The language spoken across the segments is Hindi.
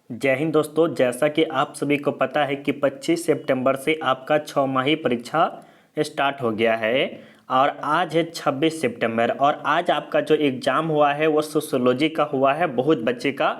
जय हिंद दोस्तों। जैसा कि आप सभी को पता है कि 25 सितंबर से आपका 6 माही परीक्षा स्टार्ट हो गया है और आज है 26 सितंबर और आज आपका जो एग्ज़ाम हुआ है वो सोशियोलॉजी का हुआ है। बहुत बच्चे का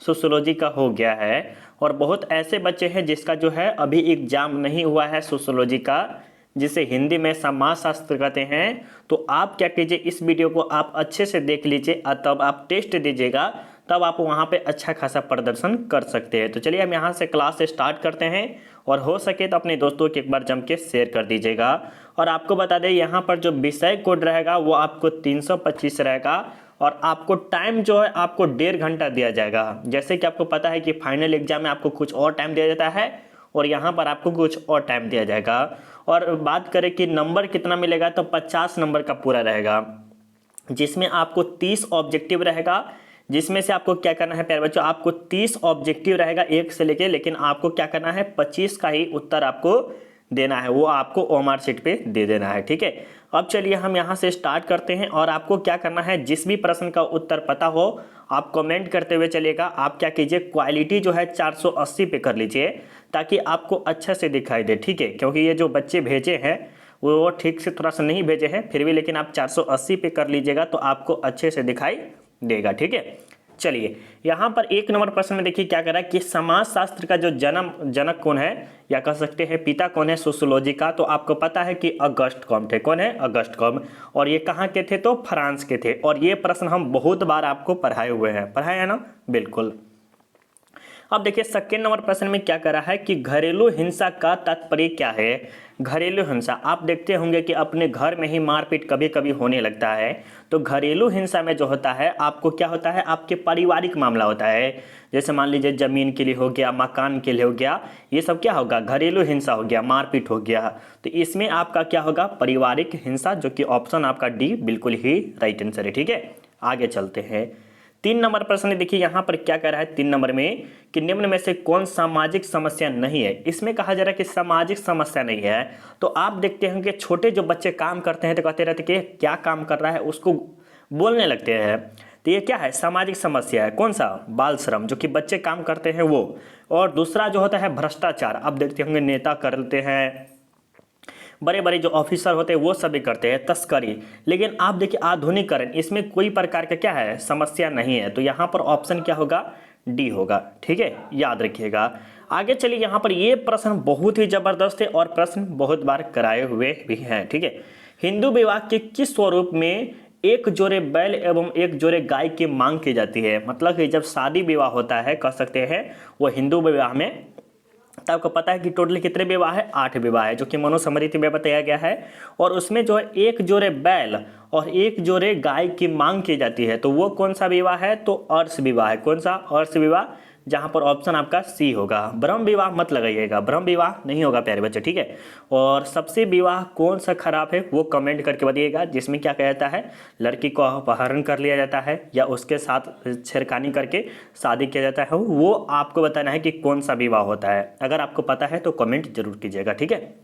सोशियोलॉजी का हो गया है और बहुत ऐसे बच्चे हैं जिसका जो है अभी एग्ज़ाम नहीं हुआ है सोशियोलॉजी का, जिसे हिंदी में समाजशास्त्र कहते हैं। तो आप क्या कीजिए, इस वीडियो को आप अच्छे से देख लीजिए, तब आप टेस्ट दीजिएगा, तब आप वहाँ पे अच्छा खासा प्रदर्शन कर सकते हैं। तो चलिए हम यहाँ से क्लास स्टार्ट करते हैं और हो सके तो अपने दोस्तों को एक बार जम के शेयर कर दीजिएगा। और आपको बता दें यहाँ पर जो विषय कोड रहेगा वो आपको 325 रहेगा और आपको टाइम जो है आपको 1.5 घंटा दिया जाएगा। जैसे कि आपको पता है कि फाइनल एग्जाम में आपको कुछ और टाइम दिया जाता है और यहाँ पर आपको कुछ और टाइम दिया जाएगा। और बात करें कि नंबर कितना मिलेगा, तो 50 नंबर का पूरा रहेगा, जिसमें आपको 30 ऑब्जेक्टिव रहेगा। जिसमें से आपको क्या करना है प्यारे बच्चों, आपको 30 ऑब्जेक्टिव रहेगा एक से लेके, लेकिन आपको क्या करना है 25 का ही उत्तर आपको देना है, वो आपको ओएमआर शीट पे दे देना है। ठीक है, अब चलिए हम यहाँ से स्टार्ट करते हैं और आपको क्या करना है, जिस भी प्रश्न का उत्तर पता हो आप कमेंट करते हुए चलिएगा। आप क्या कीजिए, क्वालिटी जो है 480 पे कर लीजिए ताकि आपको अच्छा से दिखाई दे। ठीक है, क्योंकि ये जो बच्चे भेजे हैं वो ठीक से थोड़ा सा नहीं भेजे हैं, फिर भी लेकिन आप 480 पे कर लीजिएगा तो आपको अच्छे से दिखाई देगा। ठीक है, चलिए यहाँ पर 1 नंबर प्रश्न में देखिए क्या कह रहा है कि समाजशास्त्र का जो जनक कौन है, या कह सकते हैं पिता कौन है सोशियोलॉजी का। तो आपको पता है कि अगस्त कॉम्टे। कौन है? अगस्त कॉम्टे। और ये कहाँ के थे? तो फ्रांस के थे। और ये प्रश्न हम बहुत बार आपको पढ़ाए हुए हैं, पढ़ाए है ना? बिल्कुल। अब देखिए सेकेंड नंबर प्रश्न में क्या कर रहा है कि घरेलू हिंसा का तात्पर्य क्या है। घरेलू हिंसा, आप देखते होंगे कि अपने घर में ही मारपीट कभी कभी होने लगता है। तो घरेलू हिंसा में जो होता है आपको क्या होता है, आपके पारिवारिक मामला होता है। जैसे मान लीजिए जमीन के लिए हो गया, मकान के लिए हो गया, ये सब क्या होगा, घरेलू हिंसा हो गया, मारपीट हो गया। तो इसमें आपका क्या होगा, पारिवारिक हिंसा, जो कि ऑप्शन आपका डी बिल्कुल ही राइट आंसर है। ठीक है, आगे चलते हैं। 3 नंबर प्रश्न देखिए यहाँ पर क्या कह रहा है 3 नंबर में कि निम्न में से कौन सामाजिक समस्या नहीं है। इसमें कहा जा रहा है कि सामाजिक समस्या नहीं है। तो आप देखते हैं कि छोटे जो बच्चे काम करते हैं तो कहते रहते कि क्या काम कर रहा है, उसको बोलने लगते हैं। तो ये क्या है, सामाजिक समस्या है। कौन सा? बाल श्रम, जो कि बच्चे काम करते हैं वो। और दूसरा जो होता है भ्रष्टाचार। आप देखते होंगे नेता करते हैं, बड़े बड़े जो ऑफिसर होते हैं वो सभी करते हैं। तस्करी, लेकिन आप देखिए आधुनिकीकरण, इसमें कोई प्रकार का क्या है, समस्या नहीं है। तो यहाँ पर ऑप्शन क्या होगा, डी होगा। ठीक है, याद रखिएगा। आगे चलिए, यहाँ पर ये प्रश्न बहुत ही जबरदस्त है और प्रश्न बहुत बार कराए हुए भी हैं। ठीक है, हिंदू विवाह के किस स्वरूप में एक जोड़े बैल एवं एक जोड़े गाय की मांग की जाती है। मतलब कि जब शादी विवाह होता है, कह सकते हैं वो हिंदू विवाह में, तो आपको पता है कि टोटल कितने विवाह है, 8 विवाह है, जो कि मनुस्मृति में बताया गया है। और उसमें जो है एक जोड़े बैल और एक जोड़े गाय की मांग की जाती है। तो वो कौन सा विवाह है, तो अर्श विवाह है। कौन सा? अर्श विवाह, जहाँ पर ऑप्शन आपका सी होगा। ब्रह्म विवाह मत लगाइएगा, ब्रह्म विवाह नहीं होगा प्यारे बच्चे। ठीक है, और सबसे विवाह कौन सा खराब है वो कमेंट करके बताइएगा, जिसमें क्या कहता है, लड़की को अपहरण कर लिया जाता है या उसके साथ छेड़खानी करके शादी किया जाता है, वो आपको बताना है कि कौन सा विवाह होता है। अगर आपको पता है तो कमेंट जरूर कीजिएगा। ठीक है,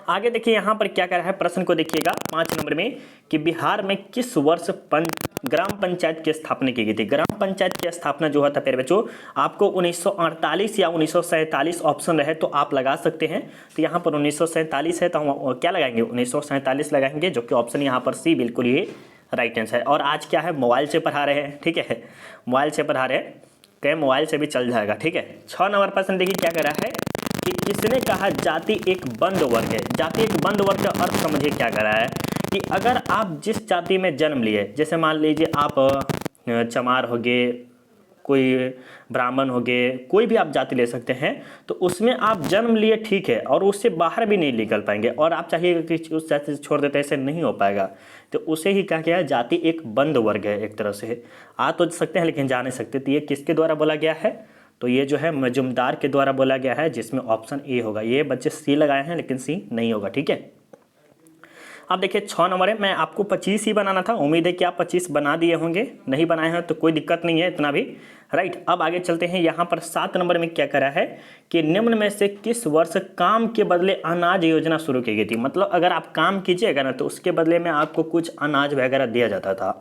आगे देखिए यहाँ पर क्या कर रहा है, प्रश्न को देखिएगा 5 नंबर में कि बिहार में किस वर्ष ग्राम पंचायत की स्थापना की गई थी। ग्राम पंचायत की स्थापना जो था प्यारे बच्चों, आपको 1948 या 1947 ऑप्शन रहे तो आप लगा सकते हैं। तो यहाँ पर 1947 है तो हम क्या लगाएंगे, 1947 लगाएंगे, जो कि ऑप्शन यहाँ पर सी बिल्कुल ही राइट आंसर है। और आज क्या है, मोबाइल से पढ़ा रहे हैं। ठीक है, मोबाइल से पढ़ा रहे हैं, कहीं मोबाइल से भी चल जाएगा। ठीक है, 6 नंबर प्रश्न देखिए क्या कर रहा है कि किसने कहा जाति एक बंद वर्ग है। जाति एक बंद वर्ग का अर्थ समझिए क्या कर रहा है कि अगर आप जिस जाति में जन्म लिए, जैसे मान लीजिए आप चमार हो गए, कोई ब्राह्मण हो गए, कोई भी आप जाति ले सकते हैं, तो उसमें आप जन्म लिए, ठीक है, और उससे बाहर भी नहीं निकल पाएंगे और आप चाहिए कि उस जाति से छोड़ देते, ऐसे नहीं हो पाएगा। तो उसे ही क्या किया है, जाति एक बंद वर्ग है। एक तरह से आ तो सकते हैं लेकिन जा नहीं सकते। तो ये किसके द्वारा बोला गया है, तो ये जो है मजुमदार के द्वारा बोला गया है, जिसमें ऑप्शन ए होगा। ये बच्चे सी लगाए हैं लेकिन सी नहीं होगा। ठीक है, अब देखिए 6 नंबर है, मैं आपको 25 ही बनाना था, उम्मीद है कि आप 25 बना दिए होंगे। नहीं बनाए हैं तो कोई दिक्कत नहीं है इतना भी, राइट। अब आगे चलते हैं, यहाँ पर 7 नंबर में क्या करा है कि निम्न में से किस वर्ष काम के बदले अनाज योजना शुरू की गई थी। मतलब अगर आप काम कीजिएगा ना तो उसके बदले में आपको कुछ अनाज वगैरह दिया जाता था।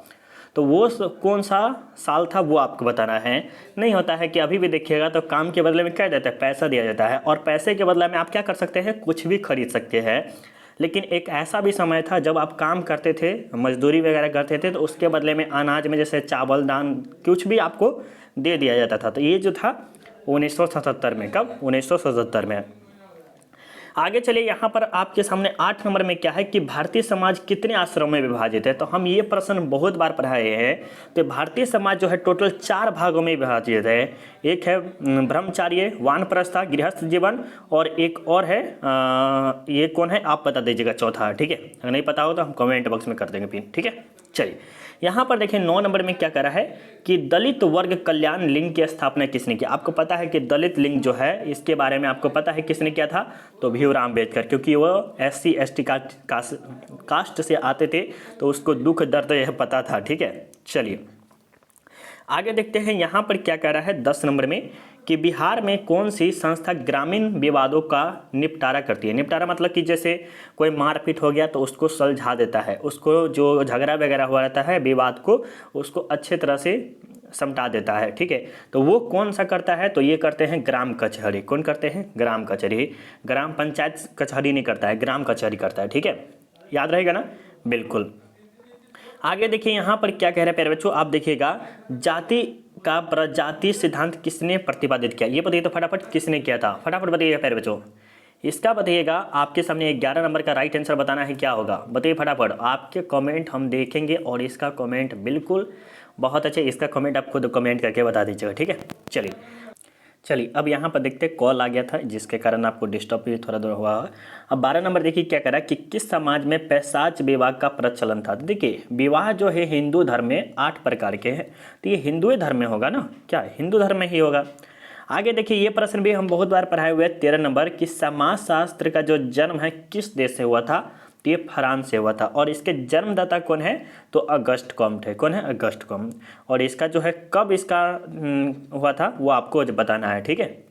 तो वो कौन सा साल था वो आपको बताना है। नहीं होता है कि अभी भी देखिएगा तो काम के बदले में क्या देता है, पैसा दिया जाता है, और पैसे के बदले में आप क्या कर सकते हैं, कुछ भी खरीद सकते हैं। लेकिन एक ऐसा भी समय था जब आप काम करते थे, मजदूरी वगैरह करते थे, तो उसके बदले में अनाज में जैसे चावल दान कुछ भी आपको दे दिया जाता था। तो ये जो था 1977 में, कब, 1977 में। आगे चलिए, यहाँ पर आपके सामने 8 नंबर में क्या है कि भारतीय समाज कितने आश्रमों में विभाजित है। तो हम ये प्रश्न बहुत बार पढ़ाए हैं। तो भारतीय समाज जो है टोटल 4 भागों में विभाजित है। एक है ब्रह्मचार्य, वानप्रस्थ, गृहस्थ जीवन, और एक और है ये कौन है आप बता दीजिएगा, चौथा, ठीक है। अगर नहीं पता हो तो हम कमेंट बॉक्स में कर देंगे पिन, ठीक है। चलिए यहाँ पर देखिए 9 नंबर में क्या करा है कि दलित वर्ग कल्याण लिंग की स्थापना किसने की। आपको पता है कि दलित लिंग जो है इसके बारे में आपको पता है किसने किया था, तो भीमराव अम्बेडकर, क्योंकि वो SC ST कास्ट से आते थे, तो उसको दुख दर्द यह पता था, ठीक है। चलिए आगे देखते हैं यहाँ पर क्या कह रहा है 10 नंबर में कि बिहार में कौन सी संस्था ग्रामीण विवादों का निपटारा करती है। निपटारा मतलब कि जैसे कोई मारपीट हो गया तो उसको सुलझा देता है, उसको जो झगड़ा वगैरह हुआ रहता है विवाद को, उसको अच्छे तरह से समटा देता है, ठीक है। तो वो कौन सा करता है, तो ये करते हैं ग्राम कचहरी। कौन करते हैं, ग्राम कचहरी। ग्राम पंचायत कचहरी नहीं करता है, ग्राम कचहरी करता है, ठीक है। याद रहेगा ना, बिल्कुल। आगे देखिए यहाँ पर क्या कह रहे हैं प्यारे बच्चों, आप देखिएगा जाति का प्रजाति सिद्धांत किसने प्रतिपादित किया, ये बताइए तो फटाफट, किसने किया था, फटाफट बताइएगा प्यारे बच्चों। इसका बताइएगा, आपके सामने 11 नंबर का राइट आंसर बताना है, क्या होगा बताइए फटाफट। आपके कमेंट हम देखेंगे और इसका कमेंट बिल्कुल बहुत अच्छे, इसका कमेंट आप खुद कमेंट करके बता दीजिएगा, ठीक है। चलिए अब यहाँ पर देखते हैं, कॉल आ गया था जिसके कारण आपको डिस्टर्ब भी थोड़ा दूर हुआ। अब 12 नंबर देखिए क्या करा कि किस समाज में पैशाच विवाह का प्रचलन था। तो देखिए विवाह जो है हिंदू धर्म में 8 प्रकार के हैं, तो ये हिंदू धर्म में होगा ना, क्या हिंदू धर्म में ही होगा। आगे देखिए ये प्रश्न भी हम बहुत बार पढ़ाए हुए हैं 13 नंबर कि समाजशास्त्र का जो जन्म है किस देश से हुआ था, तो ये फ्रांस से हुआ था। और इसके जन्मदाता कौन है, तो अगस्त कॉम्ट है। कौन है, अगस्त कॉम्ट। और इसका जो है कब इसका हुआ था वो आपको बताना है, ठीक है।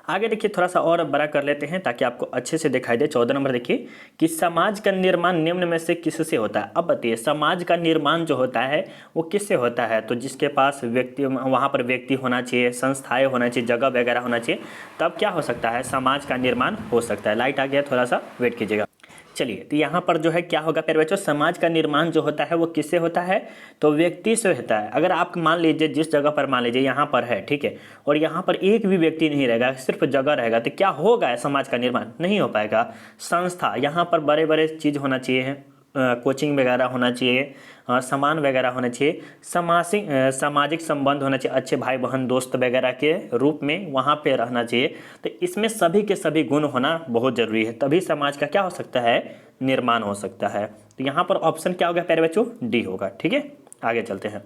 आगे देखिए थोड़ा सा और बड़ा कर लेते हैं ताकि आपको अच्छे से दिखाई दे। 14 नंबर देखिए कि समाज का निर्माण निम्न में से किससे होता है। अब बताइए समाज का निर्माण जो होता है वो किससे होता है, तो जिसके पास व्यक्ति, वहाँ पर व्यक्ति होना चाहिए, संस्थाएं होना चाहिए, जगह वगैरह होना चाहिए, तब क्या हो सकता है, समाज का निर्माण हो सकता है। लाइट आ गया, थोड़ा सा वेट कीजिएगा। चलिए तो यहाँ पर जो है क्या होगा प्यारे बच्चों, समाज का निर्माण जो होता है वो किससे होता है, तो व्यक्ति से होता है। अगर आप मान लीजिए जिस जगह पर मान लीजिए यहाँ पर है, ठीक है, और यहाँ पर एक भी व्यक्ति नहीं रहेगा, सिर्फ जगह रहेगा, तो क्या होगा, समाज का निर्माण नहीं हो पाएगा। संस्था, यहाँ पर बड़े बड़े चीज़ होना चाहिए, कोचिंग वगैरह होना चाहिए, सामान वगैरह होना चाहिए, सामाजिक संबंध होना चाहिए, अच्छे भाई बहन दोस्त वगैरह के रूप में वहाँ पे रहना चाहिए। तो इसमें सभी के सभी गुण होना बहुत ज़रूरी है, तभी समाज का क्या हो सकता है, निर्माण हो सकता है। तो यहाँ पर ऑप्शन क्या होगा प्यारे बच्चों, डी होगा, ठीक है। आगे चलते हैं,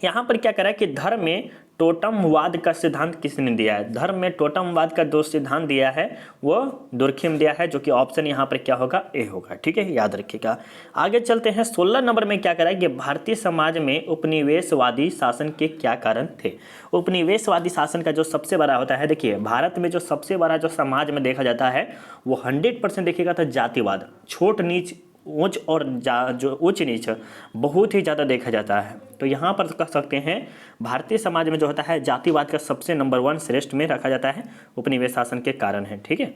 यहाँ पर क्या करा कि धर्म में टोटमवाद का सिद्धांत किसने दिया है। धर्म में टोटमवाद का जो सिद्धांत दिया है वो दुर्खिम दिया है, जो कि ऑप्शन यहाँ पर क्या होगा, ए होगा, ठीक है, याद रखिएगा। आगे चलते हैं 16 नंबर में क्या करा कि भारतीय समाज में उपनिवेशवादी शासन के क्या कारण थे। उपनिवेशवादी शासन का जो सबसे बड़ा होता है, देखिए भारत में जो सबसे बड़ा जो समाज में देखा जाता है वो 100% देखिएगा तो जातिवाद, छोट नीच ऊंच और जो उच्च नीच बहुत ही ज़्यादा देखा जाता है। तो यहाँ पर कह सकते हैं भारतीय समाज में जो होता है जातिवाद का सबसे नंबर 1 श्रेष्ठ में रखा जाता है, उपनिवेश शासन के कारण है, ठीक है।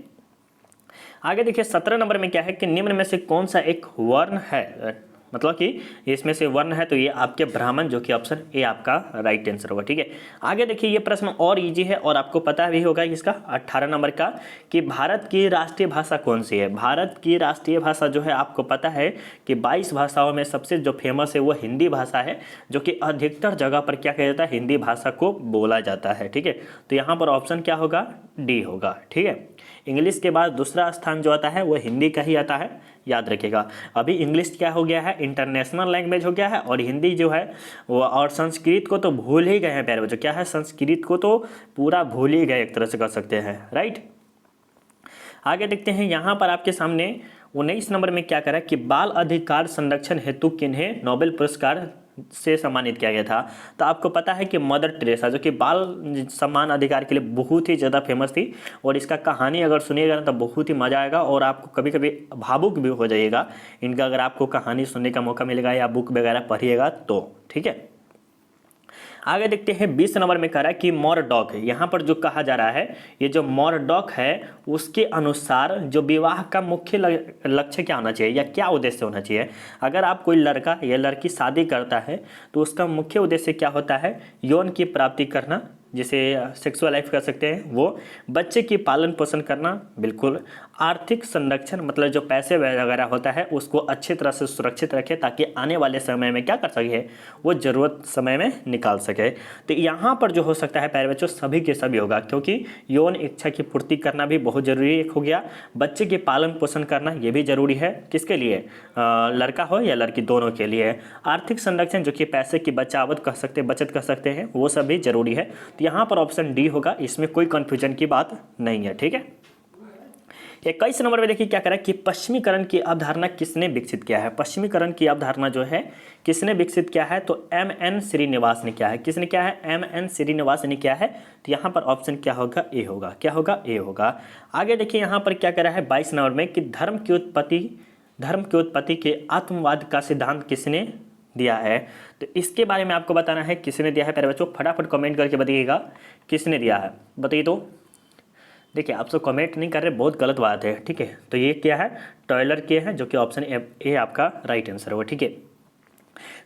आगे देखिए 17 नंबर में क्या है कि निम्न में से कौन सा एक वर्ण है, मतलब कि इसमें से वर्ण है, तो ये आपके ब्राह्मण, जो कि ऑप्शन ए आपका राइट आंसर होगा, ठीक है। आगे देखिए ये प्रश्न और इजी है और आपको पता भी होगा इसका 18 नंबर का कि भारत की राष्ट्रीय भाषा कौन सी है। भारत की राष्ट्रीय भाषा जो है आपको पता है कि 22 भाषाओं में सबसे जो फेमस है वो हिंदी भाषा है, जो कि अधिकतर जगह पर क्या किया जाता है, हिंदी भाषा को बोला जाता है, ठीक है। तो यहाँ पर ऑप्शन क्या होगा, डी होगा, ठीक है। इंग्लिश के बाद दूसरा स्थान जो आता है वो हिंदी का ही आता है, याद रखिएगा। अभी इंग्लिश क्या हो गया है, इंटरनेशनल लैंग्वेज हो गया है, और हिंदी जो है वो, और संस्कृत को तो भूल ही गए हैं प्यारे बच्चों। क्या है, संस्कृत को तो पूरा भूल ही गए एक तरह से कर सकते हैं, राइट। आगे देखते हैं यहाँ पर आपके सामने 19 नंबर में क्या करा कि बाल अधिकार संरक्षण हेतु किन्हें नोबेल पुरस्कार से सम्मानित किया गया था। तो आपको पता है कि मदर टेरेसा जो कि बाल सम्मान अधिकार के लिए बहुत ही ज़्यादा फेमस थी, और इसका कहानी अगर सुनिएगा ना तो बहुत ही मज़ा आएगा और आपको कभी कभी भावुक भी हो जाइएगा इनका, अगर आपको कहानी सुनने का मौका मिलेगा या बुक वगैरह पढ़िएगा तो। ठीक है, आगे देखते हैं 20 नंबर में कह रहा है कि मोरडॉक, यहाँ पर जो कहा जा रहा है ये जो मोरडॉक है उसके अनुसार जो विवाह का मुख्य लक्ष्य क्या होना चाहिए या क्या उद्देश्य होना चाहिए। अगर आप कोई लड़का या लड़की शादी करता है तो उसका मुख्य उद्देश्य क्या होता है, यौन की प्राप्ति करना, जिसे सेक्सुअल लाइफ कर सकते हैं वो, बच्चे की पालन पोषण करना, बिल्कुल, आर्थिक संरक्षण मतलब जो पैसे वगैरह होता है उसको अच्छी तरह से सुरक्षित रखे ताकि आने वाले समय में क्या कर सके, वो ज़रूरत समय में निकाल सके। तो यहाँ पर जो हो सकता है प्यारे बच्चों सभी के सभी होगा, क्योंकि यौन इच्छा की पूर्ति करना भी बहुत ज़रूरी एक हो गया, बच्चे के पालन पोषण करना ये भी ज़रूरी है, किसके लिए, लड़का हो या लड़की दोनों के लिए, आर्थिक संरक्षण जो कि पैसे की बचावट कर सकते बचत कर सकते हैं वो सब भी जरूरी है। तो यहाँ पर ऑप्शन डी होगा, इसमें कोई कंफ्यूजन की बात नहीं है। ठीक है, 21 नंबर में देखिए क्या कह रहा है कि पश्चिमीकरण की अवधारणा किसने विकसित किया है। पश्चिमीकरण की अवधारणा जो है किसने विकसित किया है, तो एम.एन. श्रीनिवास ने किया है। किसने किया है, एम.एन. श्रीनिवास ने किया है। तो यहाँ पर ऑप्शन क्या होगा, ए होगा। क्या होगा, ए होगा। आगे देखिए यहाँ पर क्या कह रहा है 22 नंबर में कि धर्म की उत्पत्ति के आत्मवाद का सिद्धांत किसने दिया है। तो इसके बारे में आपको बताना है किसने दिया है प्यारे बच्चों, फटाफट कमेंट करके बताइएगा किसने दिया है, बताइए। तो देखिए आप सब कमेंट नहीं कर रहे, बहुत गलत बात है। ठीक है, तो ये क्या है, टॉयलर के है, जो कि ऑप्शन ए आपका राइट आंसर होगा। ठीक है,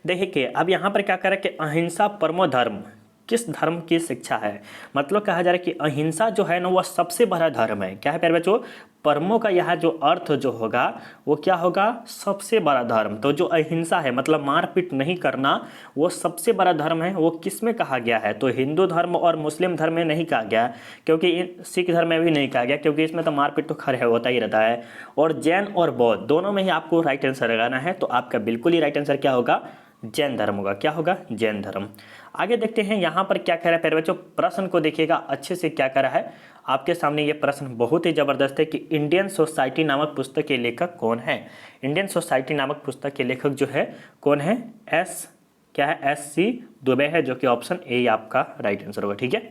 देखिए अब यहाँ पर क्या कर रहा है कि अहिंसा परमो धर्म किस धर्म की शिक्षा है। मतलब कहा जा रहा है कि अहिंसा जो है ना वह सबसे बड़ा धर्म है। क्या है प्यारे बच्चों, परमो का यह जो अर्थ जो होगा वो क्या होगा, सबसे बड़ा धर्म। तो जो अहिंसा है मतलब मारपीट नहीं करना, वो सबसे बड़ा धर्म है। वो किस में कहा गया है, तो हिंदू धर्म और मुस्लिम धर्म में नहीं कहा गया, क्योंकि सिख धर्म में भी नहीं कहा गया, क्योंकि इसमें तो मारपीट तो खैर होता ही रहता है। और जैन और बौद्ध दोनों में ही आपको राइट आंसर लगाना है। तो आपका बिल्कुल ही राइट आंसर क्या होगा, जैन धर्म होगा। क्या होगा, जैन धर्म। आगे देखते हैं यहाँ पर क्या कह रहा है प्यारे बच्चों, प्रश्न को देखिएगा अच्छे से क्या कह रहा है आपके सामने। ये प्रश्न बहुत ही जबरदस्त है कि इंडियन सोसाइटी नामक पुस्तक के लेखक कौन है। इंडियन सोसाइटी नामक पुस्तक के लेखक जो है कौन है, एस.सी. दुबे है, जो कि ऑप्शन ए आपका राइट आंसर होगा। ठीक है,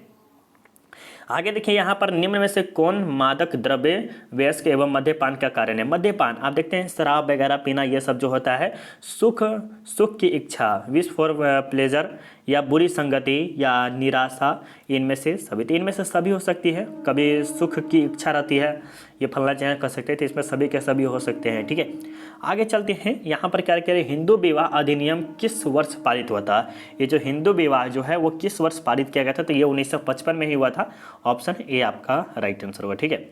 आगे देखिए यहाँ पर निम्न में से कौन मादक द्रव्य वयस्क एवं मद्यपान का कारण है। मद्यपान आप देखते हैं शराब वगैरह पीना, ये सब जो होता है सुख की इच्छा, विश फॉर प्लेजर, या बुरी संगति या निराशा, इनमें से सभी। तो इनमें से सभी हो सकती है, कभी सुख की इच्छा रहती है, ये फलना चाहे कर सकते हैं, तो इसमें सभी के सभी हो सकते हैं। ठीक है, आगे चलते हैं यहाँ पर क्या कह रहे हैं, हिंदू विवाह अधिनियम किस वर्ष पारित हुआ था। ये जो हिंदू विवाह जो है वो किस वर्ष पारित किया गया था, तो ये 1955 में ही हुआ था। ऑप्शन ए आपका राइट आंसर होगा। ठीक है,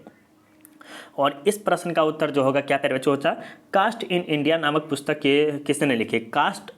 और इस प्रश्न का उत्तर जो होगा क्या प्यारे बच्चों होता, कास्ट इन इंडिया नामक पुस्तक के किसने लिखी। कास्ट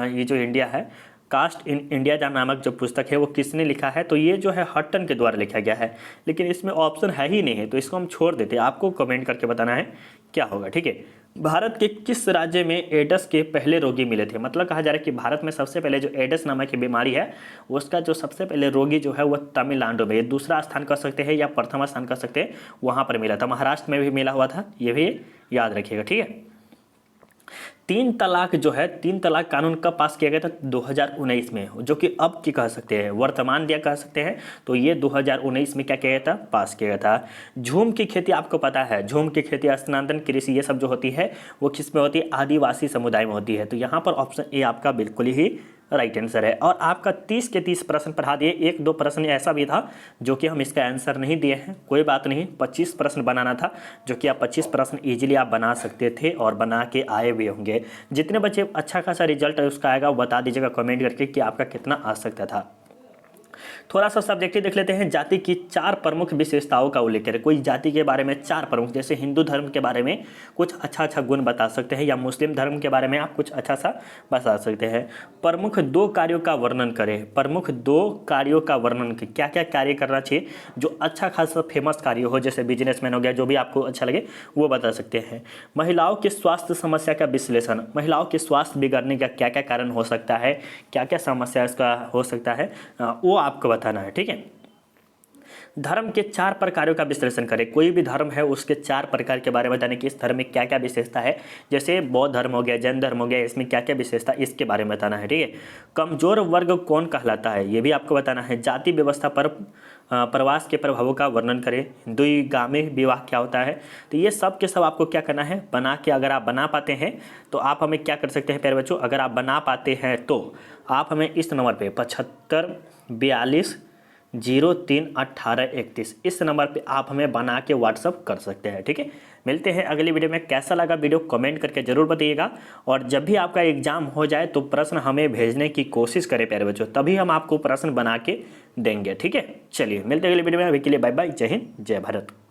ये जो इंडिया है, कास्ट इन इंडिया नामक जो पुस्तक है वो किसने लिखा है, तो ये जो है हटन के द्वारा लिखा गया है। लेकिन इसमें ऑप्शन है ही नहीं है, तो इसको हम छोड़ देते हैं, आपको कमेंट करके बताना है क्या होगा। ठीक है, भारत के किस राज्य में एड्स के पहले रोगी मिले थे। मतलब कहा जा रहा है कि भारत में सबसे पहले जो एड्स नामक की बीमारी है उसका जो सबसे पहले रोगी जो है वह तमिलनाडु में, ये दूसरा स्थान कर सकते हैं या प्रथम स्थान कर सकते हैं, वहाँ पर मिला था। महाराष्ट्र में भी मिला हुआ था, ये भी याद रखिएगा। ठीक है, 3 तलाक जो है, 3 तलाक कानून कब पास किया गया था, 2019 में, जो कि अब की कह सकते हैं वर्तमान दिया कह सकते हैं। तो ये 2019 में क्या किया गया था, पास किया गया था। झूम की खेती आपको पता है, झूम की खेती, स्थानांतरण कृषि, ये सब जो होती है वो किस में होती है, आदिवासी समुदाय में होती है। तो यहाँ पर ऑप्शन ए आपका बिल्कुल ही राइट आंसर है। और आपका 30 के 30 प्रश्न पढ़ा दिए। 1-2 प्रश्न ऐसा भी था जो कि हम इसका आंसर नहीं दिए हैं, कोई बात नहीं, 25 प्रश्न बनाना था, जो कि आप 25 प्रश्न इजीली आप बना सकते थे और बना के आए भी होंगे। जितने बच्चे अच्छा खासा रिजल्ट है उसका आएगा वो बता दीजिएगा कमेंट करके कि आपका कितना आ सकता था। थोड़ा सा सब्जेक्टिव देख लेते हैं। जाति की 4 प्रमुख विशेषताओं का उल्लेख करें। कोई जाति के बारे में 4 प्रमुख, जैसे हिंदू धर्म के बारे में कुछ अच्छा गुण बता सकते हैं, या मुस्लिम धर्म के बारे में आप कुछ अच्छा सा बता सकते हैं। प्रमुख 2 कार्यों का वर्णन करें। प्रमुख 2 कार्यों का वर्णन करें, क्या क्या कार्य करना चाहिए जो अच्छा खासा फेमस कार्य हो, जैसे बिजनेसमैन हो गया, जो भी आपको अच्छा लगे वो बता सकते हैं। महिलाओं के स्वास्थ्य समस्या का विश्लेषण, महिलाओं के स्वास्थ्य बिगड़ने का क्या क्या कारण हो सकता है, क्या क्या समस्या इसका हो सकता है, वो आपको बताना है। ठीक है, धर्म के 4 प्रकारों का विश्लेषण करें। कोई भी धर्म है उसके 4 प्रकार के बारे में बताने कि इस धर्म में क्या क्या विशेषता है। जैसे बौद्ध धर्म हो गया, जैन धर्म हो गया, इसमें क्या क्या विशेषता, इसके बारे में बताना है। ठीक है। कमजोर वर्ग कौन कहलाता है, ये भी आपको बताना है। जाति व्यवस्था पर प्रवास के प्रभावों का वर्णन करें। द्विगामी विवाह क्या होता है। तो ये सब के सब आपको क्या करना है, बना के, अगर आप बना पाते हैं तो आप हमें क्या कर सकते हैं प्यारे बच्चों, अगर आप बना पाते हैं तो आप हमें इस नंबर पे 7542031831 इस नंबर पे आप हमें बना के व्हाट्सअप कर सकते हैं। ठीक है। मिलते हैं अगली वीडियो में। कैसा लगा वीडियो कमेंट करके जरूर बताइएगा। और जब भी आपका एग्जाम हो जाए तो प्रश्न हमें भेजने की कोशिश करें प्यारे बच्चों, तभी हम आपको प्रश्न बना के देंगे। ठीक है। चलिए मिलते हैं अगली वीडियो में। अभी के लिए बाय बाय। जय हिंद, जय भारत।